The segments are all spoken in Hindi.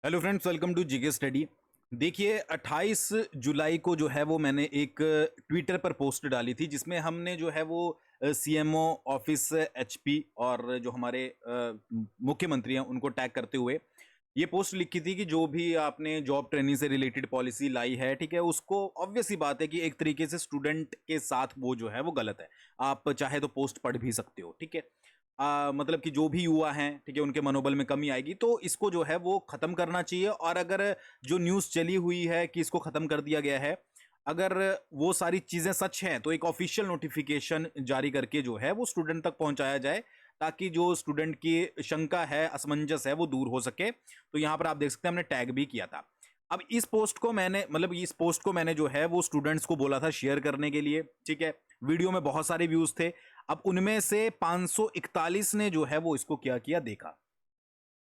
Hello friends, welcome to GK study. देखिए 28 जुलाई को जो है वो मैंने एक ट्विटर पर पोस्ट डाली थी जिसमें हमने जो है वो सीएमओ ऑफिस एचपी और जो हमारे मुख्यमंत्री हैं उनको टैग करते हुए ये पोस्ट लिखी थी कि जो भी आपने जॉब ट्रेनिंग से रिलेटेड पॉलिसी लाई है, ठीक है, उसको ऑब्वियस सी बात है कि एक तरीके से स्टूडेंट के साथ वो जो है वो गलत है। आप चाहे तो पोस्ट पढ़ भी सकते हो, ठीक है। मतलब कि जो भी युवा हैं, ठीक है, उनके मनोबल में कमी आएगी, तो इसको जो है वो खत्म करना चाहिए। और अगर जो न्यूज़ चली हुई है कि इसको खत्म कर दिया गया है, अगर वो सारी चीज़ें सच हैं तो एक ऑफिशियल नोटिफिकेशन जारी करके जो है वो स्टूडेंट तक पहुंचाया जाए, ताकि जो स्टूडेंट की शंका है, असमंजस है, वो दूर हो सके। तो यहाँ पर आप देख सकते हैं हमने टैग भी किया था। अब इस पोस्ट को मैंने जो है वो स्टूडेंट्स को बोला था शेयर करने के लिए, ठीक है। वीडियो में बहुत सारे व्यूज थे। अब उनमें से 541 ने जो है वो इसको क्या किया देखा,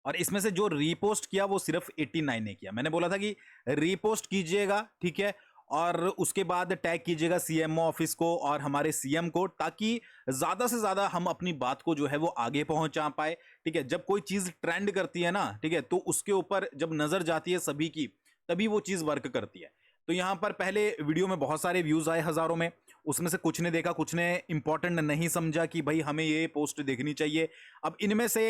और इसमें से जो रीपोस्ट किया वो सिर्फ 89 ने किया। मैंने बोला था कि रीपोस्ट कीजिएगा, ठीक है, और उसके बाद टैग कीजिएगा सीएमओ ऑफिस को और हमारे सीएम को, ताकि ज्यादा से ज्यादा हम अपनी बात को जो है वो आगे पहुंचा पाए, ठीक है। जब कोई चीज ट्रेंड करती है ना, ठीक है, तो उसके ऊपर जब नजर जाती है सभी की, तभी वो चीज वर्क करती है। तो यहां पर पहले वीडियो में बहुत सारे व्यूज आए, हजारों में। उसमें से कुछ ने देखा, कुछ ने इंपॉर्टेंट नहीं समझा कि भाई हमें ये पोस्ट देखनी चाहिए। अब इनमें से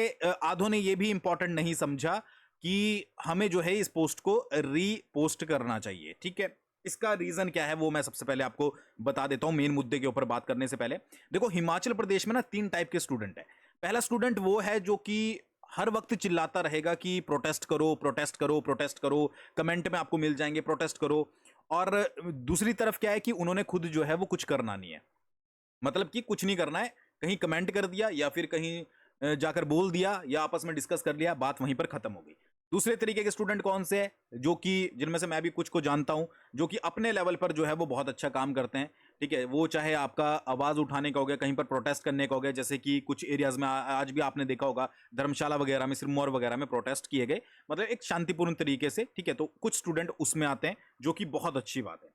आधों ने ये भी इंपॉर्टेंट नहीं समझा कि हमें जो है इस पोस्ट को रीपोस्ट करना चाहिए, ठीक है। इसका रीजन क्या है वो मैं सबसे पहले आपको बता देता हूं, मेन मुद्दे के ऊपर बात करने से पहले। देखो, हिमाचल प्रदेश में ना 3 टाइप के स्टूडेंट है। पहला स्टूडेंट वो है जो कि हर वक्त चिल्लाता रहेगा कि प्रोटेस्ट करो, प्रोटेस्ट करो, प्रोटेस्ट करो, कमेंट में आपको मिल जाएंगे प्रोटेस्ट करो। और दूसरी तरफ क्या है कि उन्होंने खुद जो है वो कुछ करना नहीं है, मतलब कि कुछ नहीं करना है, कहीं कमेंट कर दिया या फिर कहीं जाकर बोल दिया या आपस में डिस्कस कर लिया, बात वहीं पर खत्म हो गई। दूसरे तरीके के स्टूडेंट कौन से हैं, जो कि जिनमें से मैं भी कुछ को जानता हूं, जो कि अपने लेवल पर जो है वो बहुत अच्छा काम करते हैं, ठीक है। वो चाहे आपका आवाज उठाने का हो गया, कहीं पर प्रोटेस्ट करने का हो गया, जैसे कि कुछ एरियाज में आज भी आपने देखा होगा, धर्मशाला वगैरह में, सिरमौर वगैरह में प्रोटेस्ट किए गए, मतलब एक शांतिपूर्ण तरीके से, ठीक है। तो कुछ स्टूडेंट उसमें आते हैं, जो कि बहुत अच्छी बात है।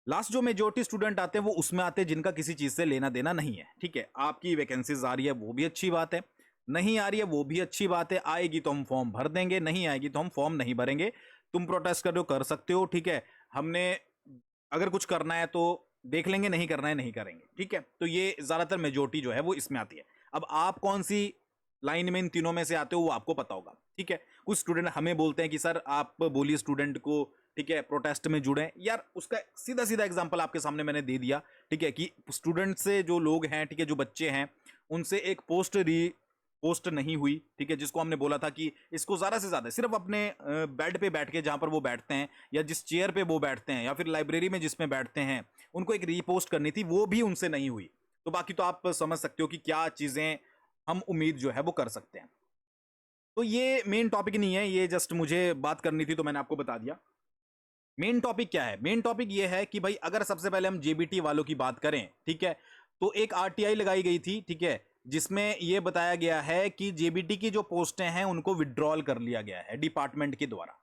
लास्ट जो मेजोरिटी स्टूडेंट आते हैं वो उसमें आते हैं जिनका किसी चीज से लेना देना नहीं है, ठीक है। आपकी वैकेंसीज आ रही है वो भी अच्छी बात है, नहीं आ रही है वो भी अच्छी बात है, आएगी तो हम फॉर्म भर देंगे, नहीं आएगी तो हम फॉर्म नहीं भरेंगे। तुम प्रोटेस्ट कर रहे हो, कर सकते हो, ठीक है। हमने अगर कुछ करना है तो देख लेंगे, नहीं करना है नहीं करेंगे, ठीक है। तो ये ज्यादातर मेजोरिटी जो है वो इसमें आती है। अब आप कौन सी लाइन में इन तीनों में से आते हो वो आपको पता होगा, ठीक है। कुछ स्टूडेंट हमें बोलते हैं कि सर आप बोलिए स्टूडेंट को, ठीक है, प्रोटेस्ट में जुड़े। यार उसका सीधा सीधा एग्जांपल आपके सामने मैंने दे दिया, ठीक है, कि स्टूडेंट से जो लोग हैं, ठीक है, जो बच्चे हैं, उनसे एक पोस्ट नहीं हुई, ठीक है, जिसको हमने बोला था कि इसको ज्यादा से ज्यादा सिर्फ अपने बेड पे बैठ के, जहां पर वो बैठते हैं या जिस चेयर पे वो बैठते हैं या फिर लाइब्रेरी में जिसमें बैठते हैं, उनको एक रीपोस्ट करनी थी, वो भी उनसे नहीं हुई। तो बाकी तो आप समझ सकते हो कि क्या चीजें हम उम्मीद जो है वो कर सकते हैं। तो ये मेन टॉपिक नहीं है, ये जस्ट मुझे बात करनी थी तो मैंने आपको बता दिया। मेन टॉपिक क्या है? मेन टॉपिक ये है कि भाई अगर सबसे पहले हम जेबीटी वालों की बात करें, ठीक है, तो एक आरटीआई लगाई गई थी, ठीक है, जिसमें यह बताया गया है कि जेबीटी की जो पोस्टें हैं उनको विड्रॉल कर लिया गया है डिपार्टमेंट के द्वारा।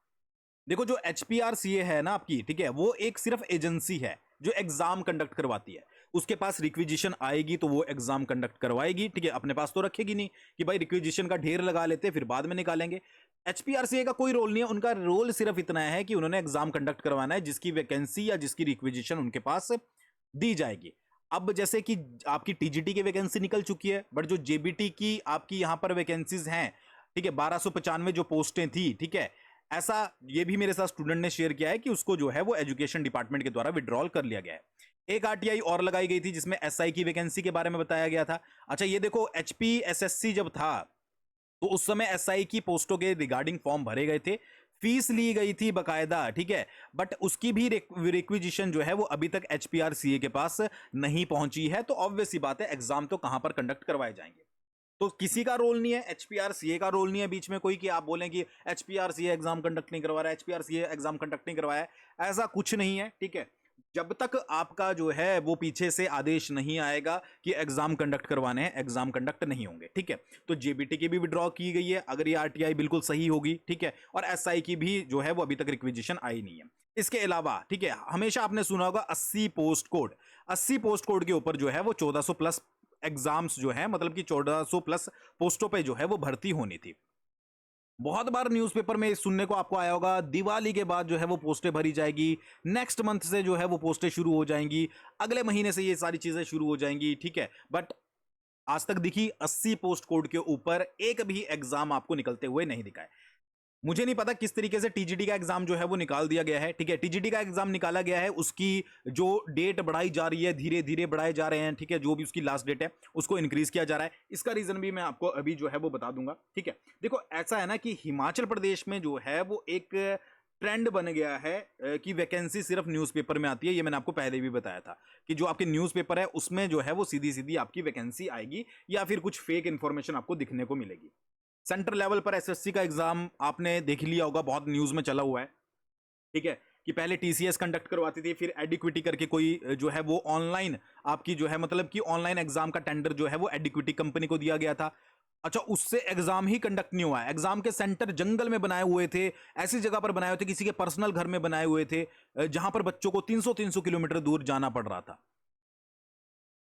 देखो, जो एचपीआरसीए है ना आपकी, ठीक है, वो एक सिर्फ एजेंसी है जो एग्जाम कंडक्ट करवाती है। उसके पास रिक्विजिशन आएगी तो वो एग्जाम कंडक्ट करवाएगी, ठीक है, अपने पास तो रखेगी नहीं कि भाई रिक्विजिशन का ढेर लगा लेते फिर बाद में निकालेंगे। एचपीआरसीए का कोई रोल नहीं है, उनका रोल सिर्फ इतना है कि उन्होंने एग्जाम कंडक्ट करवाना है, जिसकी वैकेंसी या जिसकी रिक्विजिशन उनके पास दी जाएगी। अब जैसे कि आपकी टीजीटी की वैकेंसी निकल चुकी है, बट जो जेबीटी की आपकी यहां पर वैकेंसीज हैं, ठीक है, 1295 जो पोस्टें थी, ठीक है, ऐसा ये भी मेरे साथ स्टूडेंट ने शेयर किया है कि उसको जो है वो एजुकेशन डिपार्टमेंट के द्वारा विड्रॉल कर लिया गया है। एक आरटीआई और लगाई गई थी जिसमें एसआई की वैकेंसी के बारे में बताया गया था। अच्छा, ये देखो, एचपीएसएससी जब था तो उस समय एसआई की पोस्टों के रिगार्डिंग फॉर्म भरे गए थे, फीस ली गई थी बकायदा, ठीक है, बट उसकी भी रिक्विजिशन जो है वो अभी तक एचपीआरसीए के पास नहीं पहुंची है। तो ऑब्वियस सी बात है, एग्जाम तो कहां पर कंडक्ट करवाए जाएंगे। तो किसी का रोल नहीं है, एचपीआरसीए का रोल नहीं है बीच में कोई कि आप बोलें कि एचपीआरसीए एग्जाम कंडक्ट नहीं करवा रहा है, एचपीआरसीए एग्जाम कंडक्ट नहीं करवाया है। ऐसा कुछ नहीं है, ठीक है। जब तक आपका जो है वो पीछे से आदेश नहीं आएगा कि एग्जाम कंडक्ट करवाने हैं, एग्जाम कंडक्ट नहीं होंगे, ठीक है। तो जेबीटी की भी विड्रॉ की गई है अगर ये आरटीआई बिल्कुल सही होगी, ठीक है, और एसआई की भी जो है वो अभी तक रिक्विजिशन आई नहीं है। इसके अलावा, ठीक है, हमेशा आपने सुना होगा 80 पोस्ट कोड। 80 पोस्ट कोड के ऊपर जो है वो 1400 प्लस एग्जाम्स जो है, मतलब कि 1400 प्लस पोस्टों पे जो है वो भर्ती होनी थी। बहुत बार न्यूज़पेपर में सुनने को आपको आया होगा, दिवाली के बाद जो है वो पोस्टें भरी जाएगी, नेक्स्ट मंथ से जो है वो पोस्टें शुरू हो जाएंगी, अगले महीने से ये सारी चीजें शुरू हो जाएंगी, ठीक है। बट आज तक दिखी 80 पोस्ट कोड के ऊपर एक भी एग्जाम आपको निकलते हुए नहीं दिखा है। मुझे नहीं पता किस तरीके से टीजीटी का एग्जाम जो है वो निकाल दिया गया है, ठीक है। टीजीटी का एग्जाम निकाला गया है, उसकी जो डेट बढ़ाई जा रही है, धीरे धीरे बढ़ाए जा रहे हैं, ठीक है। जो भी उसकी लास्ट डेट है उसको इंक्रीज किया जा रहा है। इसका रीजन भी मैं आपको अभी जो है वो बता दूंगा, ठीक है। देखो ऐसा है ना कि हिमाचल प्रदेश में जो है वो एक ट्रेंड बन गया है कि वैकेंसी सिर्फ न्यूज़पेपर में आती है। ये मैंने आपको पहले भी बताया था कि जो आपके न्यूज़पेपर है उसमें जो है वो सीधी सीधी आपकी वैकेंसी आएगी या फिर कुछ फेक इंफॉर्मेशन आपको दिखने को मिलेगी। सेंटर लेवल पर एसएससी का एग्जाम आपने देख लिया होगा, बहुत न्यूज में चला हुआ है, ठीक है, कि पहले टीसीएस कंडक्ट करवाती थी, फिर एडिक्विटी करके कोई जो है वो ऑनलाइन आपकी जो है मतलब कि ऑनलाइन एग्जाम का टेंडर जो है वो एडिक्विटी कंपनी को दिया गया था। अच्छा, उससे एग्जाम ही कंडक्ट नहीं हुआ है। एग्जाम के सेंटर जंगल में बनाए हुए थे, ऐसी जगह पर बनाए हुए थे, किसी के पर्सनल घर में बनाए हुए थे, जहां पर बच्चों को 300-300 किलोमीटर दूर जाना पड़ रहा था,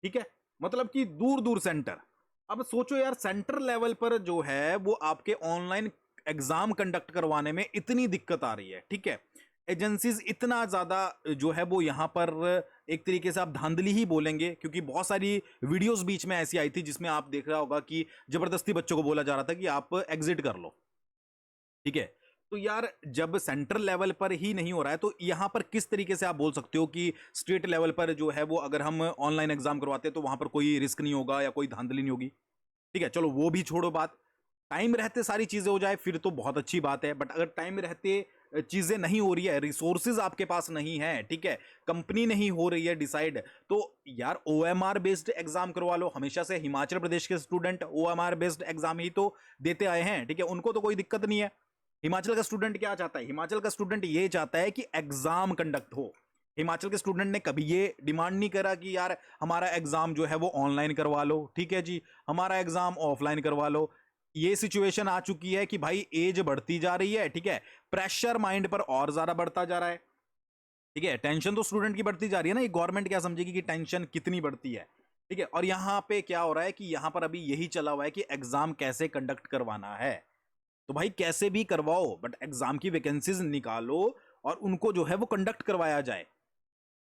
ठीक है, मतलब कि दूर दूर सेंटर। अब सोचो यार, सेंटर लेवल पर जो है वो आपके ऑनलाइन एग्जाम कंडक्ट करवाने में इतनी दिक्कत आ रही है, ठीक है। एजेंसीज इतना ज्यादा जो है वो यहां पर एक तरीके से आप धांधली ही बोलेंगे, क्योंकि बहुत सारी वीडियोस बीच में ऐसी आई थी जिसमें आप देख रहा होगा कि जबरदस्ती बच्चों को बोला जा रहा था कि आप एग्जिट कर लो, ठीक है। तो यार जब सेंट्रल लेवल पर ही नहीं हो रहा है तो यहां पर किस तरीके से आप बोल सकते हो कि स्टेट लेवल पर जो है वो अगर हम ऑनलाइन एग्जाम करवाते हैं तो वहां पर कोई रिस्क नहीं होगा या कोई धांधली नहीं होगी, ठीक है। चलो वो भी छोड़ो बात, टाइम रहते सारी चीजें हो जाए फिर तो बहुत अच्छी बात है। बट अगर टाइम रहते चीजें नहीं हो रही है, रिसोर्सेज आपके पास नहीं है, ठीक है, कंपनी नहीं हो रही है डिसाइड, तो यार ओएमआर बेस्ड एग्जाम करवा लो। हमेशा से हिमाचल प्रदेश के स्टूडेंट ओएमआर बेस्ड एग्जाम ही तो देते आए हैं, ठीक है, उनको तो कोई दिक्कत नहीं है। हिमाचल का स्टूडेंट क्या चाहता है? हिमाचल का स्टूडेंट ये चाहता है कि एग्जाम कंडक्ट हो। हिमाचल के स्टूडेंट ने कभी ये डिमांड नहीं करा कि यार हमारा एग्जाम जो है वो ऑनलाइन करवा लो, ठीक है जी, हमारा एग्जाम ऑफलाइन करवा लो। ये सिचुएशन आ चुकी है कि भाई एज बढ़ती जा रही है, ठीक है, प्रेशर माइंड पर और ज्यादा बढ़ता जा रहा है, ठीक है। टेंशन तो स्टूडेंट की बढ़ती जा रही है ना, ये गवर्नमेंट क्या समझेगी कि टेंशन कितनी बढ़ती है, ठीक है। और यहां पे क्या हो रहा है कि यहां पर अभी यही चला हुआ है कि एग्जाम कैसे कंडक्ट करवाना है। तो भाई कैसे भी करवाओ बट एग्जाम की वैकेंसीज निकालो और उनको जो है वो कंडक्ट करवाया जाए।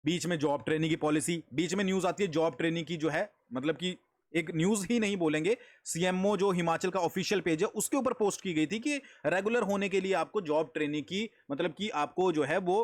बीच में जॉब ट्रेनिंग की पॉलिसी, बीच में न्यूज आती है जॉब ट्रेनिंग की जो है मतलब कि एक न्यूज ही नहीं बोलेंगे, सीएमओ जो हिमाचल का ऑफिशियल पेज है उसके ऊपर पोस्ट की गई थी कि रेगुलर होने के लिए आपको जॉब ट्रेनिंग की मतलब कि आपको जो है वो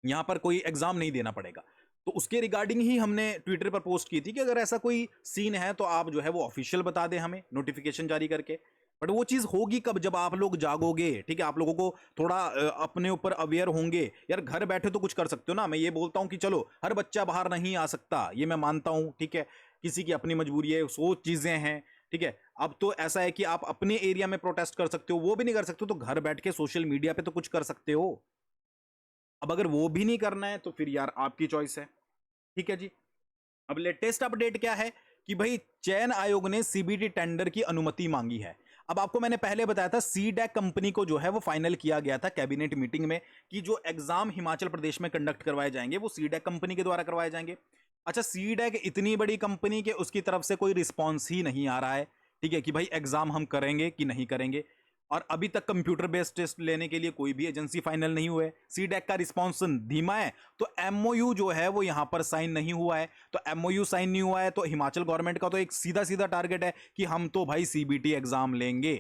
यहां पर कोई एग्जाम नहीं देना पड़ेगा। तो उसके रिगार्डिंग ही हमने ट्विटर पर पोस्ट की थी कि अगर ऐसा कोई सीन है तो आप जो है वो ऑफिशियल बता दें हमें नोटिफिकेशन जारी करके। बट वो चीज होगी कब? जब आप लोग जागोगे, ठीक है, आप लोगों को थोड़ा अपने ऊपर अवेयर होंगे। यार घर बैठे तो कुछ कर सकते हो ना। मैं ये बोलता हूं कि चलो हर बच्चा बाहर नहीं आ सकता, ये मैं मानता हूं, ठीक है, किसी की अपनी मजबूरी है, सोच चीजें हैं, ठीक है। अब तो ऐसा है कि आप अपने एरिया में प्रोटेस्ट कर सकते हो, वो भी नहीं कर सकते हो तो घर बैठ के सोशल मीडिया पे तो कुछ कर सकते हो। अब अगर वो भी नहीं करना है तो फिर यार आपकी चॉइस है, ठीक है जी। अब लेटेस्ट अपडेट क्या है कि भाई चयन आयोग ने सीबीटी टेंडर की अनुमति मांगी है। अब आपको मैंने पहले बताया था सीडैक कंपनी को जो है वो फाइनल किया गया था कैबिनेट मीटिंग में कि जो एग्जाम हिमाचल प्रदेश में कंडक्ट करवाए जाएंगे वो सीडैक कंपनी के द्वारा करवाए जाएंगे। अच्छा, सीडैक इतनी बड़ी कंपनी के उसकी तरफ से कोई रिस्पॉन्स ही नहीं आ रहा है, ठीक है, कि भाई एग्जाम हम करेंगे कि नहीं करेंगे। और अभी तक कंप्यूटर बेस्ड टेस्ट लेने के लिए कोई भी एजेंसी फाइनल नहीं हुए, सीडैक का रिस्पॉन्स धीमा है। तो एमओयू जो है वो यहां पर साइन नहीं हुआ है। तो एमओयू साइन नहीं हुआ है तो हिमाचल गवर्नमेंट का तो एक सीधा सीधा टारगेट है कि हम तो भाई सीबीटी एग्जाम लेंगे।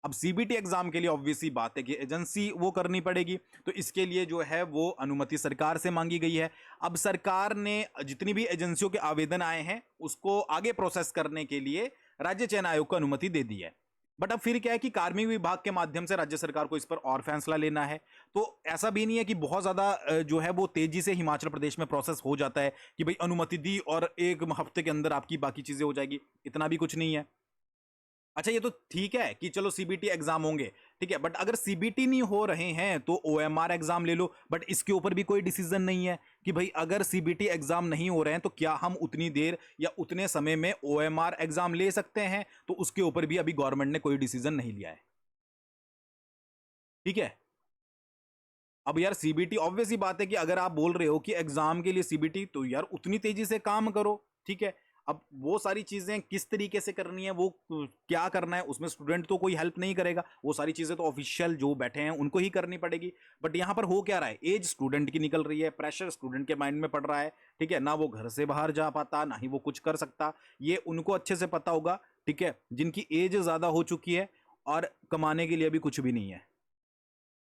अब सीबीटी एग्जाम के लिए ऑब्वियसली बात है कि एजेंसी वो करनी पड़ेगी, तो इसके लिए जो है वो अनुमति सरकार से मांगी गई है। अब सरकार ने जितनी भी एजेंसियों के आवेदन आए हैं उसको आगे प्रोसेस करने के लिए राज्य चयन आयोग को अनुमति दे दी है। बट अब फिर क्या है कि कार्मिक विभाग के माध्यम से राज्य सरकार को इस पर और फैसला लेना है। तो ऐसा भी नहीं है कि बहुत ज्यादा जो है वो तेजी से हिमाचल प्रदेश में प्रोसेस हो जाता है कि भाई अनुमति दी और एक हफ्ते के अंदर आपकी बाकी चीजें हो जाएगी, इतना भी कुछ नहीं है। अच्छा, ये तो ठीक है कि चलो सीबीटी एग्जाम होंगे, ठीक है, बट अगर सीबीटी नहीं हो रहे हैं तो ओएमआर एग्जाम ले लो। बट इसके ऊपर भी कोई डिसीजन नहीं है कि भाई अगर सीबीटी एग्जाम नहीं हो रहे हैं तो क्या हम उतनी देर या उतने समय में ओएमआर एग्जाम ले सकते हैं, तो उसके ऊपर भी अभी गवर्नमेंट ने कोई डिसीजन नहीं लिया है, ठीक है। अब यार सीबीटी ऑब्वियस ही बात है कि अगर आप बोल रहे हो कि एग्जाम के लिए सीबीटी, तो यार उतनी तेजी से काम करो, ठीक है। अब वो सारी चीज़ें किस तरीके से करनी है, वो क्या करना है, उसमें स्टूडेंट तो कोई हेल्प नहीं करेगा, वो सारी चीज़ें तो ऑफिशियल जो बैठे हैं उनको ही करनी पड़ेगी। बट यहाँ पर हो क्या रहा है, एज स्टूडेंट की निकल रही है, प्रेशर स्टूडेंट के माइंड में पड़ रहा है, ठीक है, ना वो घर से बाहर जा पाता, ना ही वो कुछ कर सकता। ये उनको अच्छे से पता होगा, ठीक है, जिनकी एज ज़्यादा हो चुकी है और कमाने के लिए भी कुछ भी नहीं है।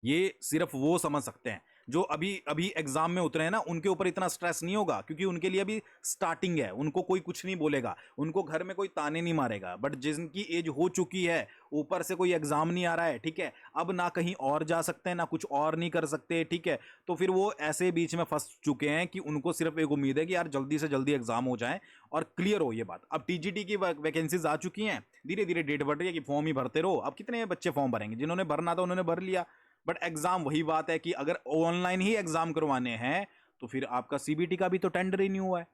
ये सिर्फ वो समझ सकते हैं जो अभी अभी एग्जाम में उतरे हैं ना, उनके ऊपर इतना स्ट्रेस नहीं होगा, क्योंकि उनके लिए अभी स्टार्टिंग है, उनको कोई कुछ नहीं बोलेगा, उनको घर में कोई ताने नहीं मारेगा। बट जिनकी एज हो चुकी है, ऊपर से कोई एग्जाम नहीं आ रहा है, ठीक है, अब ना कहीं और जा सकते हैं, ना कुछ और नहीं कर सकते, ठीक है, तो फिर वो ऐसे बीच में फंस चुके हैं कि उनको सिर्फ एक उम्मीद है कि यार जल्दी से जल्दी एग्जाम हो जाए और क्लियर हो ये बात। अब टीजीटी की वैकेंसीज आ चुकी हैं, धीरे धीरे डेट बढ़ रही है कि फॉर्म ही भरते रहो। अब कितने बच्चे फॉर्म भरेंगे, जिन्होंने भरना था उन्होंने भर लिया। बट एग्जाम वही बात है कि अगर ऑनलाइन ही एग्जाम करवाने हैं तो फिर आपका सीबीटी का भी तो टेंडर ही नहीं हुआ है,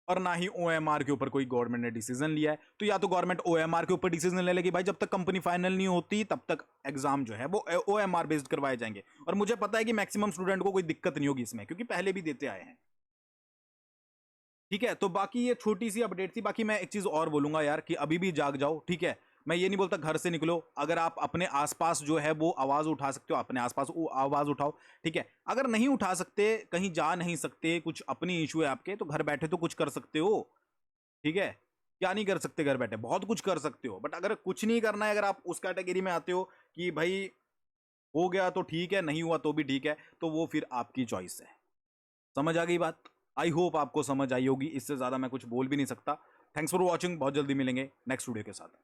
और ना ही ओएमआर के ऊपर कोई गवर्नमेंट ने डिसीजन लिया है। तो या तो गवर्नमेंट ओएमआर के ऊपर डिसीजन ले लेगी, भाई जब तक कंपनी फाइनल नहीं होती तब तक एग्जाम जो है वो ओएमआर बेस्ड करवाए जाएंगे। और मुझे पता है कि मैक्सिमम स्टूडेंट को कोई दिक्कत नहीं होगी इसमें, क्योंकि पहले भी देते आए हैं। ठीक है, तो बाकी ये छोटी सी अपडेट थी। बाकी मैं एक चीज और बोलूंगा यार कि अभी भी जाग जाओ, ठीक है, मैं ये नहीं बोलता घर से निकलो, अगर आप अपने आसपास जो है वो आवाज उठा सकते हो, अपने आसपास वो आवाज उठाओ, ठीक है। अगर नहीं उठा सकते, कहीं जा नहीं सकते, कुछ अपनी इशू है आपके, तो घर बैठे तो कुछ कर सकते हो, ठीक है। क्या नहीं कर सकते, घर बैठे बहुत कुछ कर सकते हो। बट अगर कुछ नहीं करना है, अगर आप उस कैटेगरी में आते हो कि भाई हो गया तो ठीक है, नहीं हुआ तो भी ठीक है, तो वो फिर आपकी चॉइस है। समझ आ गई बात? आई होप आपको समझ आई होगी, इससे ज़्यादा मैं कुछ बोल भी नहीं सकता। थैंक्स फॉर वॉचिंग, बहुत जल्दी मिलेंगे नेक्स्ट वीडियो के साथ।